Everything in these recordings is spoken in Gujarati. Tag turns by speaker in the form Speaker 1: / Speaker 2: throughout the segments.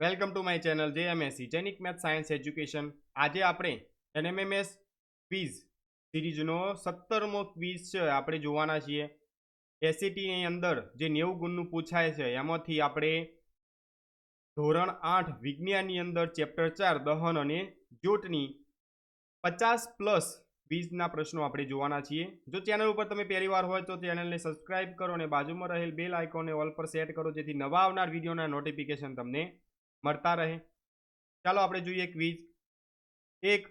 Speaker 1: Welcome to my channel JMSC Jannik math science education. આજે આપણે NMMS ક્વિઝ સિરીઝનો 17મો ક્વિઝ છે આપણે જોવાના છીએ. એસસીટીની અંદર જે 90 ગુણનું પૂછાય છે એમાંથી આપણે ધોરણ 8 વિજ્ઞાનની અંદર ચેપ્ટર 4 દહન અને જ્યોતની 50+ ક્વિઝના પ્રશ્નો આપણે જોવાના છીએ. જો ચેનલ ઉપર તમે પહેલી વાર હોય તો ચેનલને સબસ્ક્રાઇબ કરો અને બાજુમાં રહેલ બેલ આઇકોનને ઓલ પર સેટ કરો, જેથી નવા આવનાર વિડીયોના નોટિફિકેશન તમને મળતા રહે. ચાલો આપણે જોઈએ ક્વિઝ. એક,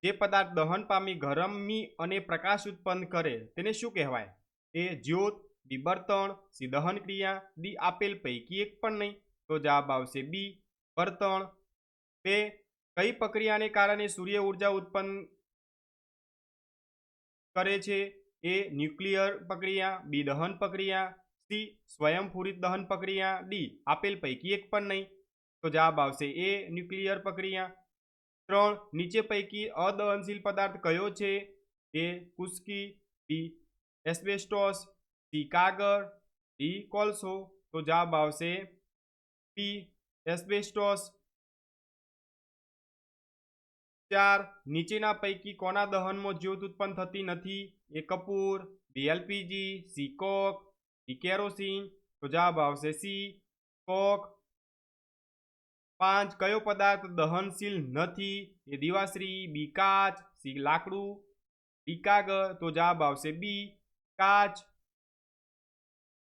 Speaker 1: જે પદાર્થ દહન પામી ગરમી અને પ્રકાશ ઉત્પન્ન કરે તેને શું કહેવાય? એ જ્યોત, બી બળતણ, સી દહન ક્રિયા, ડી આપેલ પૈકી એક પણ નહીં. તો જવાબ આવશે બી બળતણ. બે, કઈ પ્રક્રિયાને કારણે સૂર્ય ઉર્જા ઉત્પન્ન કરે છે? એ ન્યુક્લિયર પ્રક્રિયા, બી દહન પ્રક્રિયા, સી સ્વયંસ્ફુરિત દહન પ્રક્રિયા, ડી આપેલ પૈકી એક પણ નહીં. તો જવાબ આવશે એ ન્યુક્લિયર પ્રક્રિયા. 3, નીચે પૈકી અદહનશીલ પદાર્થ કયો છે? એ કુસ્કી, બી એસ્બેસ્ટોસ, સી કાગળ, ડી કોલસો. તો જવાબ આવશે બી એસ્બેસ્ટોસ. 4, નીચેના પૈકી કોના દહનમાં જ્યોત ઉત્પન્ન થતી નથી? એ કપૂર, બી એલપીજી, સી કોક, ડી કેરોસીન. તો જવાબ આવશે સી કોક. 5, કયો પદાર્થ દહનશીલ નથી? એ દિવાશ્રી, બી કાચ, સી લાકડું, ડી કાગળ. તો જવાબ આવશે બી કાચ.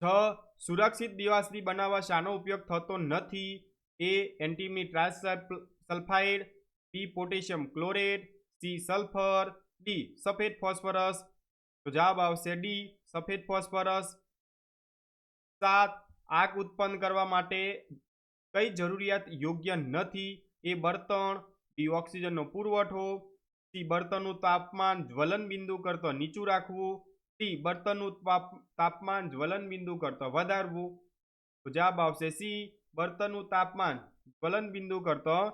Speaker 1: 6, સુરક્ષિત દિવાશ્રી બનાવવા શાનો ઉપયોગ થતો નથી? એ એન્ટીમની ટ્રાઇસલ્ફાઇડ, બી potassium chlorate, C sulphur, D સફેદ ફોસ્ફરસ. તો જવાબ આવશે ડી સફેદ ફોસ્ફરસ. 7, આગ ઉત્પન્ન કરવા માટે કઈ જરૂરિયાત યોગ્ય નથી? એ બળતણ, બી ઓક્સિજનનો પુરવઠો, સી બળતણનું તાપમાન જ્વલન બિંદુ કરતા નીચું રાખવું, ડી બળતણનું તાપમાન જ્વલન બિંદુ કરતા વધારવું. તો જવાબ આવશે સી બળતણનું તાપમાન જ્વલન બિંદુ કરતા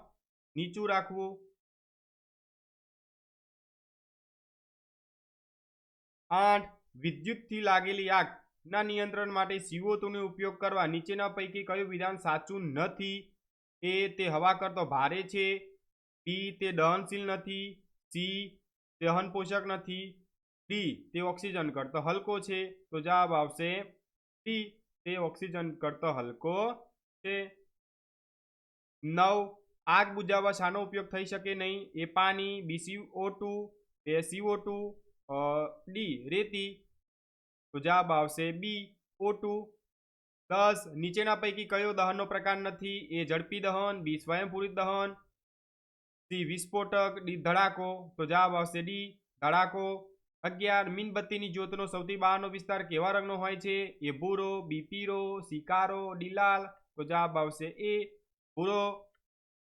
Speaker 1: નીચું રાખવું. 8, વિદ્યુતથી લાગેલી આગ ના નિયંત્રણ માટે CO2 નો ઉપયોગ કરવા નીચેના પૈકી કયું વિધાન સાચું નથી? એ તે હવા કરતો ભારે છે, બી તે દહનશીલ નથી, સી દહન પોષક નથી, ડી તે ઓક્સિજન કરતો હલકો છે. તો જવાબ આવશે ડી તે ઓક્સિજન કરતો હલકો છે. 9, આગ બુઝાવવા શાનો ઉપયોગ થઈ શકે નહીં? એ પાણી, બી CO2, એ CO2, ડી રેતી. તો જવાબ આવશે બી O2. 10, નીચેના પૈકી કયો દહનનો પ્રકાર નથી? એ ઝડપી દહન, બી સ્વયંપૂરિત દહન, સી વિસ્ફોટક, ડી ધડાકો. તો જવાબ આવશે ડી ધડાકો. 11, મીણબત્તીની જ્યોતનો સૌથી બહારનો વિસ્તાર કેવા રંગનો હોય છે? એ ભૂરો, બી પીળો, સી કાળો, ડી લાલ. તો જવાબ આવશે એ ભૂરો.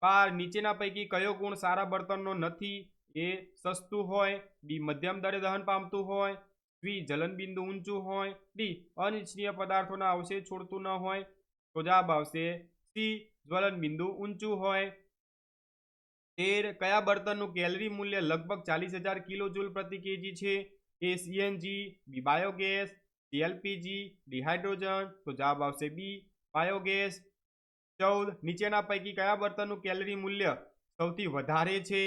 Speaker 1: 12, નીચેના પૈકી કયો ગુણ સારા બળતણનો નથી? એ સસ્તું હોય, બી મધ્યમ દરે દહન પામતું હોય, સી જલનબિંદુ ઊંચું હોય, ડી અનિચ્છનીય પદાર્થોના અવશેષ છોડતું ન હોય. તો જવાબ આવશે સી જ્વલનબિંદુ ઊંચું હોય. 13, કયા બળતણનું કેલરી મૂલ્ય લગભગ 40,000 કિલોજૂલ પ્રતિ કેજી છે? A CNG, B biogas, C LPG, D hydrogen. તો જવાબ આવશે બી બાયોગેસ. 14, નીચેના પૈકી કયા બળતણનું કેલરી મૂલ્ય સૌથી વધારે છે?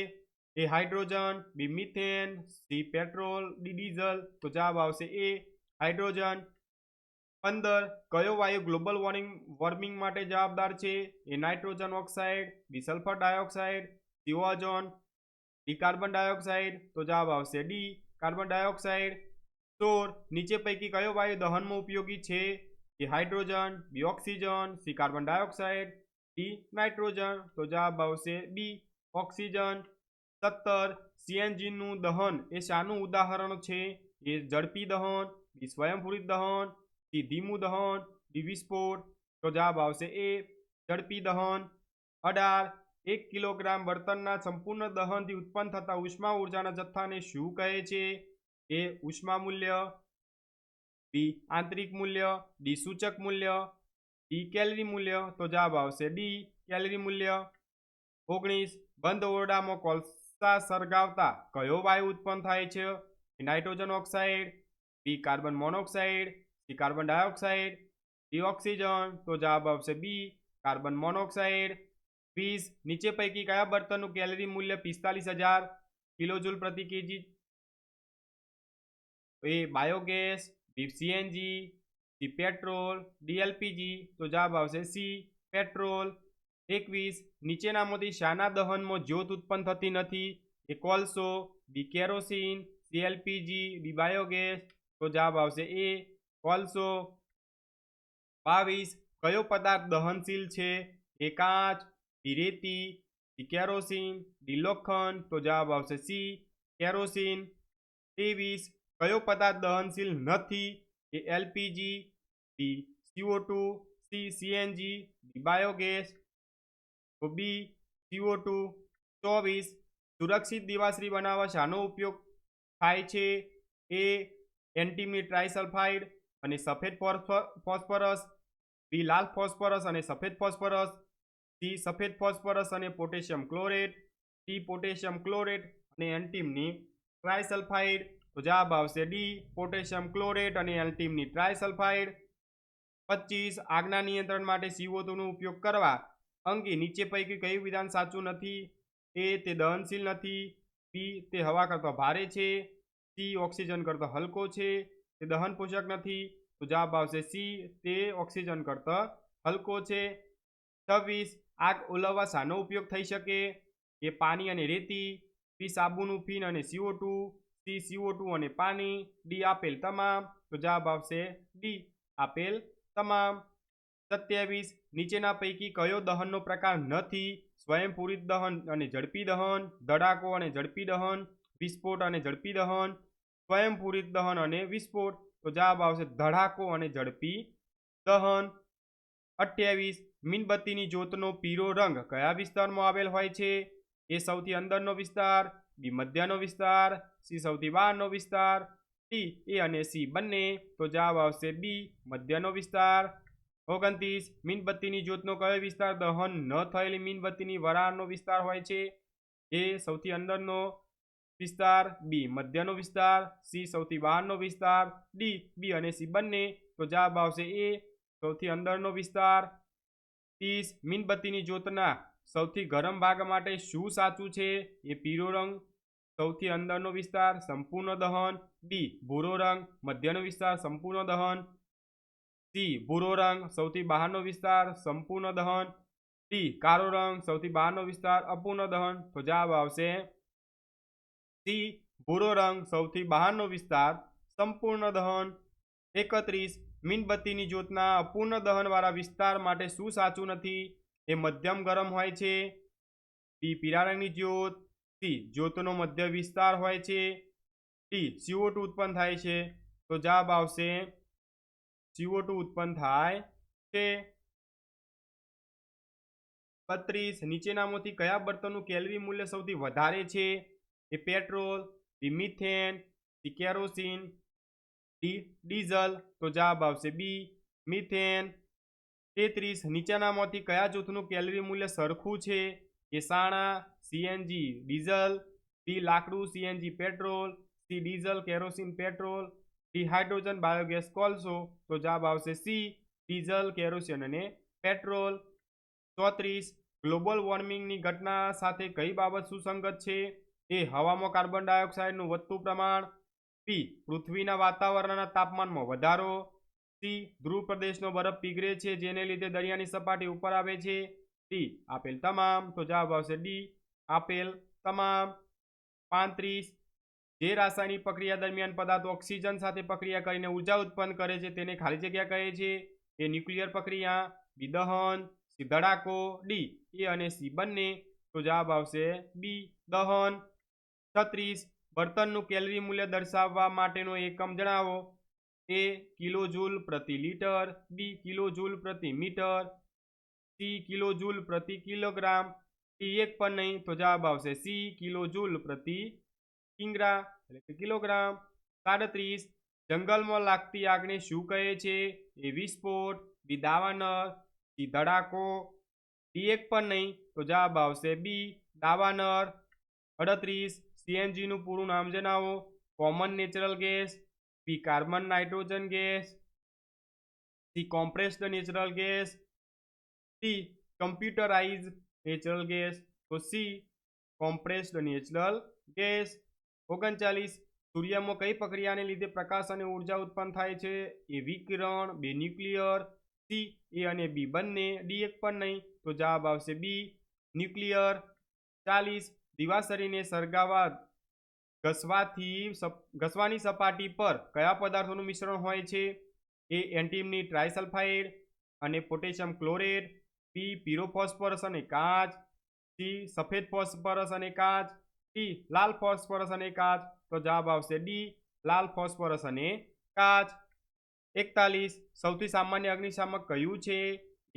Speaker 1: A hydrogen, B methane, C petrol, D diesel. તો જવાબ આવશે એ હાઇડ્રોજન. 15, કયો વાયુ ગ્લોબલ વોર્મિંગ માટે જવાબદાર છે? A nitrogen oxide, B sulphur dioxide, C ozone, D carbon dioxide. તો જવાબ આવશે ડી કાર્બન ડાયોક્સાઇડ. 16, નીચે પૈકી કયો વાયુ દહનમાં ઉપયોગી છે? A hydrogen, B oxygen, C carbon dioxide, D nitrogen. તો જવાબ આવશે બી ઓક્સિજન. 17, સીએનજી નું દહન એ શાનું ઉદાહરણ છે? એ ઝડપી દહન, બી સ્વયંપૂરિત દહન, સી ધીમું દહન, ડી વિસ્ફોટ. તો જવાબ આવશે એ ઝડપી દહન. 18, 1 કિલોગ્રામ બળતણના સંપૂર્ણ દહનથી ઉત્પન્ન થતા ઉષ્મા ઉર્જાના જથ્થાને શું કહે છે? એ ઉષ્મા મૂલ્ય, બી આંતરિક મૂલ્ય, ડી સૂચક મૂલ્ય, ડી કેલરી મૂલ્ય. તો જવાબ આવશે ડી કેલરી મૂલ્ય. 19, બંધ ઓરડામાં કોલસા સળગાવતા કયો વાયુ ઉત્પન્ન થાય છે? Nitrogen oxide, B carbon monoxide, C carbon dioxide, D oxygen. તો જવાબ આવશે બી કાર્બન મોનોક્સાઇડ. ક્વિઝ નીચે પૈકી કયા બર્તનનું કેલરી મૂલ્ય 45,000 કિલોજૂલ પ્રતિ KG? A biogas, B CNG, C petrol, D LPG. તો જવાબ આવશે સી પેટ્રોલ. 21 નીચેનામાંથી શાના દહનમાં જ્યોત ઉત્પન્ન થતી નથી? એ કોલસો, B kerosene, C LPG, D biogas. તો જવાબ આવશે એ કોલસો. 22 કયો પદાર્થ દહનશીલ છે? એ કાચ, બી રેતી, સી કેરોસીન, ડી લોખંડ. તો જવાબ આવશે સી કેરોસીન. 23 કયો પદાર્થ દહનશીલ નથી? એ એલપીજી, બી CO2, C CNG, D biogas. તો બી CO2. 24 સુરક્ષિત દિવાસળી બનાવવા શાનો ઉપયોગ થાય છે? એ એન્ટીમી ટ્રાઇસલ્ફાઇડ અને સફેદ ફોસ્ફરસ, બી લાલ ફોસ્ફરસ અને સફેદ ફોસ્ફરસ, સી સફેદ ફોસ્ફરસ અને potassium chlorate, D potassium chlorate અને એન્ટીમની ટ્રાઇસલ્ફાઇડ. તો જવાબ આવશે ડી પોટેશિયમ ક્લોરેટ અને એલ્ટીમની ટ્રાઇસલ્ફાઇડ. 25 આગના નિયંત્રણ માટે CO2 નો ઉપયોગ કરવા અંગે નીચે પૈકી કયું વિધાન સાચું નથી? એ તે દહનશીલ નથી, બી તે હવા કરતાં ભારે છે, સી ઓક્સિજન કરતાં હલકો છે, તે દહન પોષક નથી. તો જવાબ આવશે સી તે ઓક્સિજન કરતાં હલકો છે. 26 આગ ઓલવવા શાનો ઉપયોગ થઈ શકે? એ પાણી અને રેતી, બી સાબુનું ફીણ અને CO2, સી CO2 અને પાણી, ડી આપેલ તમામ. તો જવાબ આવશે ડી આપેલ તમામ. 27 નીચેના પૈકી કયો દહનનો પ્રકાર નથી? સ્વયંપૂરિત દહન અને ઝડપી દહન, ધડાકો અને ઝડપી દહન, વિસ્ફોટ અને ઝડપી દહન, સ્વયંપૂરિત દહન અને વિસ્ફોટ. તો જવાબ આવશે ધડાકો અને ઝડપી દહન. 28 મીણબત્તીની જ્યોતનો પીળો રંગ કયા વિસ્તારમાં આવેલ હોય છે? એ સૌથી અંદરનો વિસ્તાર, બી મધ્યનો વિસ્તાર, સી સૌથી બહારનો વિસ્તાર, ડી એ અને સી બંને. તો જવાબ આવશે બી મધ્યનો વિસ્તાર. 29 મીણબત્તીની જ્યોતનો કયો વિસ્તાર દહન ન થયેલી મીણબત્તીની વરાળનો વિસ્તાર હોય છે? એ સૌથી અંદરનો વિસ્તાર, બી મધ્યનો વિસ્તાર, સી સૌથી બહારનો વિસ્તાર, ડી બી અને સી બંને. તો જવાબ આવશે એ સૌથી અંદરનો વિસ્તાર. 30 મીણબત્તીની જ્યોતના સૌથી ગરમ ભાગ માટે શું સાચું છે? એ પીળો રંગ, સૌથી અંદરનો વિસ્તાર સંપૂર્ણ દહન, બી ભૂરો રંગ મધ્યનો વિસ્તાર સંપૂર્ણ દહન, સી ભૂરો રંગ સૌથી બહારનો વિસ્તાર સંપૂર્ણ દહન, ડી કાળો રંગ સૌથી બહારનો વિસ્તાર અપૂર્ણ દહન. તો જવાબ આવશે સી ભૂરો રંગ સૌથી બહારનો વિસ્તાર સંપૂર્ણ દહન. 31 મીણબત્તીની જ્યોતના અપૂર્ણ દહનવાળા વિસ્તાર માટે શું સાચું નથી? એ મધ્યમ ગરમ હોય છે, બી પીળા રંગની જ્યોત, સી જ્યોતનો મધ્ય વિસ્તાર હોય છે, ડી CO2 ઉત્પન્ન થાય છે. તો જવાબ આવશે CO2 ઉત્પન્ન થાય છે. 32 નીચેનામાંથી કયા બર્તનનું કેલરી મૂલ્ય સૌથી વધારે છે? A petrol, B methane, C kerosene, D diesel. તો જવાબ આવશે બી મિથેન. 33 નીચેનામાંથી કયા જૂથનું કેલરી મૂલ્ય સરખું છે? એ સાણા, સીએનજી ડીઝલ, બી લાકડું CNG petrol, C diesel kerosene petrol, D hydrogen biogas કોલસો. તો જવાબ આવશે સી ડીઝલ કેરોસીન અને પેટ્રોલ. 34 ગ્લોબલ વોર્મિંગની ઘટના સાથે કઈ બાબત સુસંગત છે? એ હવામાં કાર્બન ડાયોક્સાઇડનું વધતું પ્રમાણ, બી પૃથ્વીના વાતાવરણના તાપમાનમાં વધારો, સી ધ્રુવ પ્રદેશનો બરફ પીગળે છે જેને લીધે દરિયાની સપાટી ઉપર આવે છે, ડી આપેલ તમામ. તો જવાબ આવશે ડી આપેલ તમામ. 35 જે રાસાયણિક પ્રક્રિયા દરમિયાન પદાર્થ ઓક્સિજન સાથે પ્રક્રિયા કરીને ઉર્જા ઉત્પન્ન કરે છે તેને ખાલી જગ્યા કહે છે? એ ન્યુક્લિયર પ્રક્રિયા, બી દહન, સી ધડાકો, ડી એ અને સી બંને. તો જવાબ આવશે બી દહન. 36 બર્તનનું કેલરી મૂલ્ય દર્શાવવા માટેનો એકમ જણાવો. એ કિલોજૂલ પ્રતિ લીટર, બી કિલોજૂલ પ્રતિ મીટર, સી કિલોજૂલ પ્રતિ કિલોગ્રામ, ડી એક પણ નહીં. તો જવાબ આવશે સી કિલોજૂલ પ્રતિ કિંગ્રા એટલે કે કિલોગ્રામ. 37 જંગલમાં લાગતી આગને શું કહે છે? એ વિસ્ફોટ, બી દાવાનળ, સી ધડાકો, ડી એક પણ નહીં. તો જવાબ આવશે બી દાવાનળ. 38 સીએનજી નું પૂરું નામ જણાવો. Common natural gas, B carbon nitrogen gas, C compressed natural gas, D computerise natural gas. તો સી કોમ્પ્રેસ્ડ નેચરલ ગેસ. 39 સૂર્યમાં કઈ પ્રક્રિયાને લીધે પ્રકાશ અને ઉર્જા ઉત્પન્ન થાય છે? એ વિકિરણ, બે ન્યુક્લિયર. સી એ અને બી બંને. ડી એક પણ નહીં, તો જવાબ આવશે બી ન્યુક્લિયર. 40 દિવાસળીને સળગાવવા ઘસવાની સપાટી પર કયા પદાર્થોનું મિશ્રણ હોય છે? એ એન્ટિમની ટ્રાયસલ્ફાઇડ અને પોટેશિયમ ક્લોરેટ. બી પીળો ફોસ્ફરસ અને કાચ. સી સફેદ ફોસ્ફરસ અને કાચ. ડી લાલ ફોસ્ફરસ અને કાચ. તો જવાબ આવશે ડી લાલ ફોસ્ફરસ અને કાચ. 41 સૌથી સામાન્ય અગ્નિશામક કયું છે?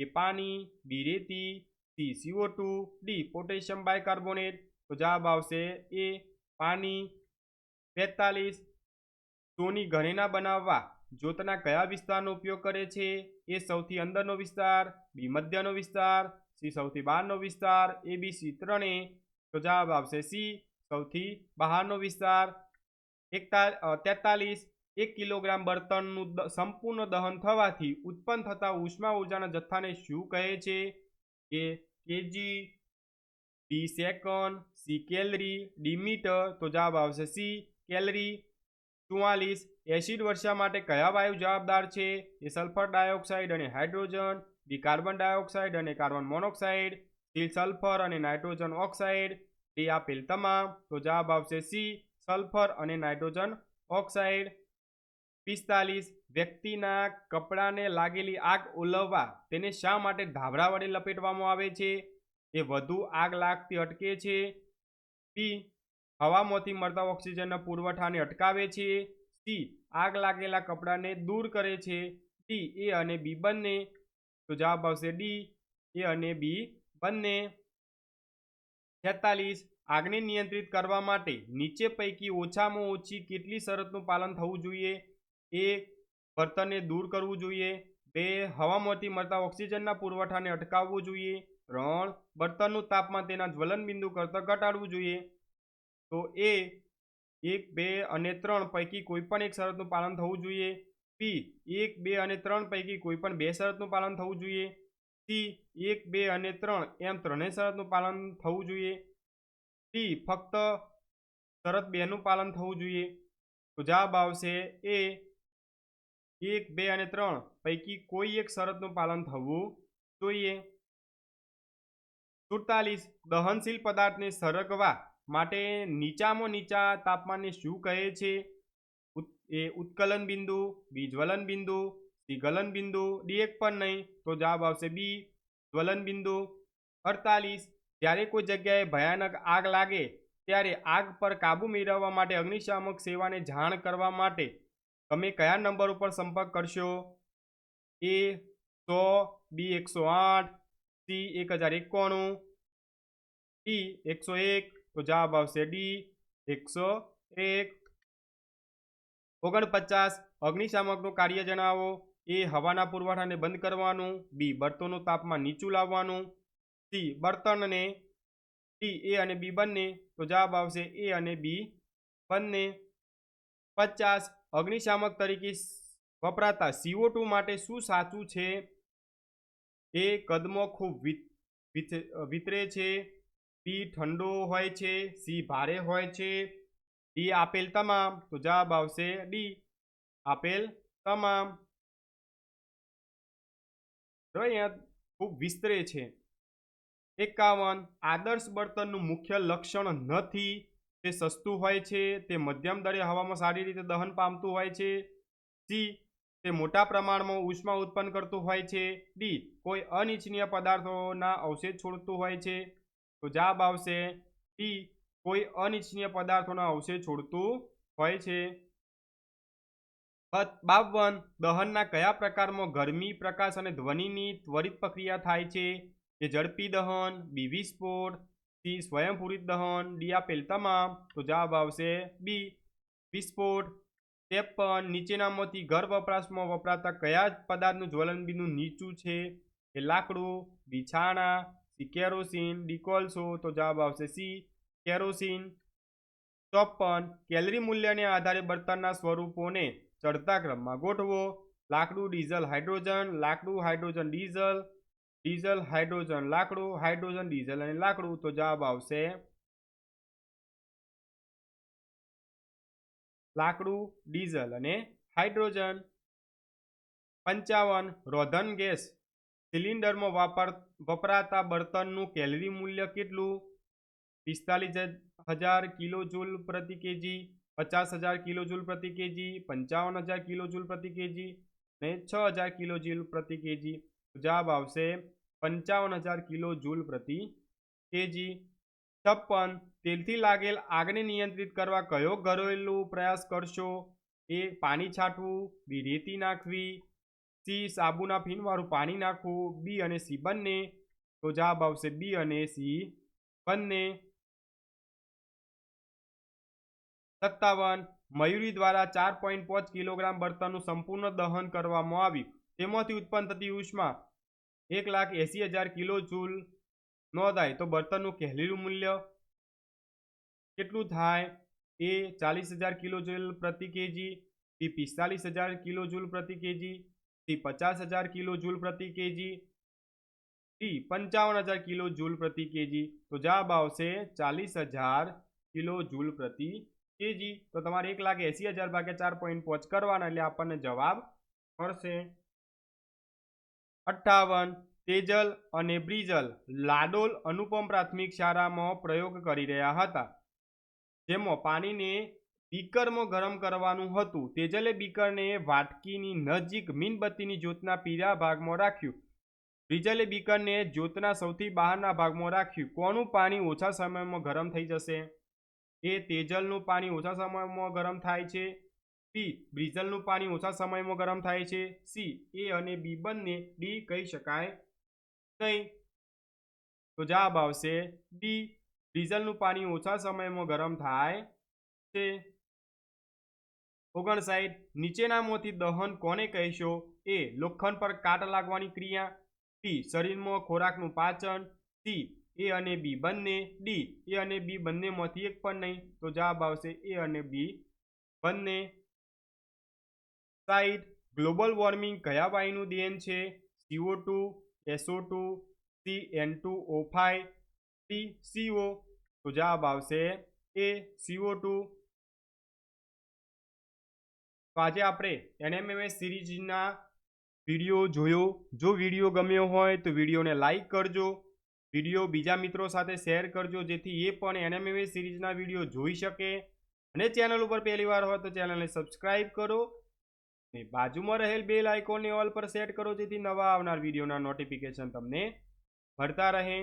Speaker 1: એ પાણી, બી રેતી, C CO2, D potassium bicarbonate. તો જવાબ આવશે એ પાણી. 42 સોની ઘરેણા બનાવવા જ્યોતના કયા વિસ્તારનો ઉપયોગ કરે છે? એ સૌથી અંદરનો વિસ્તાર, બી મધ્યનો વિસ્તાર, સી સૌથી બહારનો વિસ્તાર, એ બી સી ત્રણેય. તો જવાબ આવશે સી સૌથી બહારનો વિસ્તાર. 43 1 કિલોગ્રામ બળતણનું સંપૂર્ણ દહન થવાથી ઉત્પન્ન થતા ઉષ્મા ઉર્જાના જથ્થાને શું કહે છે? A kg, B second, C calorie, D metre. તો જવાબ આવશે સી કેલરી. 44 એસિડ વર્ષા માટે કયા વાયુ જવાબદાર છે? એ સલ્ફર ડાયોક્સાઇડ અને હાઇડ્રોજન, બી કાર્બન ડાયોક્સાઇડ અને કાર્બન મોનોક્સાઇડ, સી સલ્ફર અને નાઇટ્રોજન ઓક્સાઇડ, ડી આપેલ તમામ. તો જવાબ આવશે સી સલ્ફર અને નાઇટ્રોજન ઓક્સાઇડ. 45 વ્યક્તિના કપડાને લાગેલી આગ ઓલવવા તેને શા માટે ધાબળા વડે લપેટવામાં આવે છે? એ વધુ આગ લાગતી અટકે છે. બી હવામાંથી મળતા ઓક્સિજનના પુરવઠાને અટકાવે છે. સી આગ લાગેલા કપડાને દૂર કરે છે. ડી એ અને બી બંને. તો જવાબ આવશે ડી એ અને બી બંને. 46 આગને નિયંત્રિત કરવા માટે નીચે પૈકી ઓછામાં ઓછી કેટલી શરતનું પાલન થવું જોઈએ? એ બળતણને દૂર કરવું જોઈએ. 2 હવામાંથી મળતા ઓક્સિજનના પુરવઠાને અટકાવવું જોઈએ. 3 બળતણનું તાપમાન તેના જ્વલન બિંદુ કરતાં ઘટાડવું જોઈએ. તો એ 1, 2 અને 3 પૈકી કોઈ પણ એક શરતનું પાલન થવું જોઈએ. બી 1, 2 અને 3 પૈકી કોઈ પણ બે શરતનું પાલન થવું જોઈએ. સી 1, 2 અને 3 એમ ત્રણેય શરતનું પાલન થવું જોઈએ. ડી ફક્ત શરત 2 નું પાલન થવું જોઈએ. તો જવાબ આવશે એ 1, 2 અને 3 પૈકી કોઈ એક શરતનું પાલન થવું જોઈએ. 47 દહનશીલ પદાર્થને સળગવા માટે નીચામાં નીચા તાપમાનને શું કહે છે? એ ઉત્કલન બિંદુ, બી જ્વલન બિંદુ, સી ગલન બિંદુ, ડી એક પણ નહીં. તો જવાબ આવશે બી જ્વલન બિંદુ. 48 જ્યારે કોઈ જગ્યાએ ભયાનક આગ લાગે ત્યારે આગ પર કાબુ મેળવવા માટે અગ્નિશામક સેવાને જાણ કરવા માટે તમે કયા નંબર ઉપર સંપર્ક કરશો? એ 100, બી 108, સી 1091, ડી 101. તો જવાબ આવશે ડી 101. 49 અગ્નિશામકનું કાર્ય જણાવો. એ હવાના પુરવઠાને બંધ કરવાનું, બી બળતણનું તાપમાન નીચું લાવવાનું, સી બળતણને, ડી એ અને બી બંને. તો જવાબ આવશે એ અને બી બંને. 50 અગ્નિશામક તરીકે વપરાતા CO2 માટે શું સાચું છે? એ કદમાં ખૂબ વિતરે છે, બી ઠંડો હોય છે, સી ભારે હોય છે, ડી આપેલ તમામ. તો જવાબ આવશે ડી આપેલ તમામ. અહીંયા ખૂબ વિસ્તરે છે. 51 આદર્શ બળતણનું મુખ્ય લક્ષણ નથી. તે સસ્તું હોય છે, તે મધ્યમ દરે હવામાં સારી રીતે દહન પામતું હોય છે, સી તે મોટા પ્રમાણમાં ઉષ્મા ઉત્પન્ન કરતું હોય છે, ડી કોઈ અનિચ્છનીય પદાર્થોના અવશેષ છોડતું હોય છે. તો જવાબ આવશે ડી કોઈ અનિચ્છનીય પદાર્થોના અવશેષ છોડતું હોય છે. 52 દહનના કયા પ્રકારમાં ગરમી, પ્રકાશ અને ધ્વનિની ત્વરિત પ્રક્રિયા થાય છે? એ ઝડપી દહન, બી વિસ્ફોટ, સી સ્વયંપૂરિત દહન, ડી આપેલ તમામ. તો જવાબ આવશે બી વિસ્ફોટ. 53 નીચેનામાંથી ઘર વપરાશમાં વપરાતા કયા પદાર્થનું જ્વલન બિંદુ નીચું છે? એ લાકડું, બી છાણા, સી કેરોસીન, ડી કોલસો. તો જવાબ આવશે સી કેરોસીન. 54 કેલરી મૂલ્યને આધારે બળતણના સ્વરૂપોને ચડતા ક્રમમાં ગોઠવો. લાકડું, ડીઝલ, હાઇડ્રોજન, લાકડું, હાઇડ્રોજન, ડીઝલ, ડીઝલ, હાઇડ્રોજન, લાકડું, હાઇડ્રોજન, ડીઝલ અને લાકડું. તો જવાબ આવશે લાકડું, ડીઝલ અને હાઇડ્રોજન. 55 રોધન ગેસ સિલિન્ડરમાં વપરાતા બળતણનું કેલરી મૂલ્ય કેટલું? 45,000 કિલોજૂલ પ્રતિ કેજી, 50,000 કિલોજૂલ પ્રતિ કેજી, 55,000 કિલોજૂલ પ્રતિ કેજી અને 6,000 કિલોજૂલ પ્રતિ કેજી. જવાબ આવશે 55,000 કિલોજૂલ પ્રતિ કેજી. 56 તેલથી લાગેલ આગને નિયંત્રિત કરવા કયો ઘરેલું પ્રયાસ કરશો? એ પાણી છાંટવું, બી રેતી નાખવી, સી સાબુના ફીણવાળું પાણી નાખવું, બી અને સી બંને. તો જવાબ આવશે બી અને સી બંને. 57 મયુરી દ્વારા 4.5 કિલોગ્રામ બળતણનું સંપૂર્ણ દહન કરવામાં આવ્યું. તેમાંથી ઉત્પન્ન થતી ઉષ્મા 1,80,000 કિલોજૂલ નોંધાય. તો બળતણનું કેલરી મૂલ્ય કેટલું થાય? એ 40,000 કિલોજૂલ પ્રતિ કેજી, બી 45,000 કિલોજૂલ પ્રતિ કેજી, સી 50,000 કિલોજૂલ પ્રતિ કેજી, ડી 55,000 કિલોજૂલ પ્રતિ કેજી. તો જવાબ આવશે 40,000 કિલોજૂલ પ્રતિ કેજી. તો તમારે 1,80,000 ભાગ્યા 4.5 કરવાના એટલે આપણને જવાબ મળશે. 58 તેજલ અને બ્રિજલ લાડોલ અનુપમ પ્રાથમિક શાળામાં પ્રયોગ કરી રહ્યા હતા, જેમાં પાણીને બીકરમાં ગરમ કરવાનું હતું. તેજલે બીકરને વાટકીની નજીક મીણબત્તીની જ્યોતના પીળા ભાગમાં રાખ્યું. બ્રિજલે બીકરને જ્યોતના સૌથી બહારના ભાગમાં રાખ્યું. કોનું પાણી ઓછા સમયમાં ગરમ થઈ જશે? એ તેજલનું પાણી ઓછા સમયમાં ગરમ થાય છે, બી બ્રિજલનું પાણી ઓછા સમયમાં ગરમ થાય છે, સી એ અને બી બંને, ડી કહી શકાય નહીં. તો જવાબ આવશે ડી બ્રિજલનું પાણી ઓછા સમયમાં ગરમ થાય છે. 59 નીચેનામાંથી દહન કોને કહેશો? એ લોખંડ પર કાટ લાગવાની ક્રિયા, બી શરીરમાં ખોરાકનું પાચન, સી એ અને બી બંને, ડી એ અને બી બંનેમાંથી એક પણ નહીં. તો જવાબ આવશે એ અને બી બંને. 60 ગ્લોબલ વોર્મિંગ કયા વાયુનું દેન છે? CO2, SO2, CN2O5, D CO. તો જવાબ આવશે એ CO2. તો આજે આપણે NMMS સિરીઝના વિડીયો જોયો. જો વિડીયો ગમ્યો હોય તો વિડીયોને લાઈક કરજો, વિડીયો બીજા મિત્રો સાથે શેર કરજો, જેથી એ પણ NMMS સિરીઝના વિડીયો જોઈ શકે. અને ચેનલ ઉપર પહેલી વાર હોય તો ચેનલને સબસ્ક્રાઇબ કરો અને બાજુમાં રહેલ બેલ આઇકોનને ઓલ પર સેટ કરો, જેથી નવા આવનાર વિડીયોના નોટિફિકેશન તમને મળતા રહે.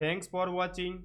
Speaker 1: Thanks for watching.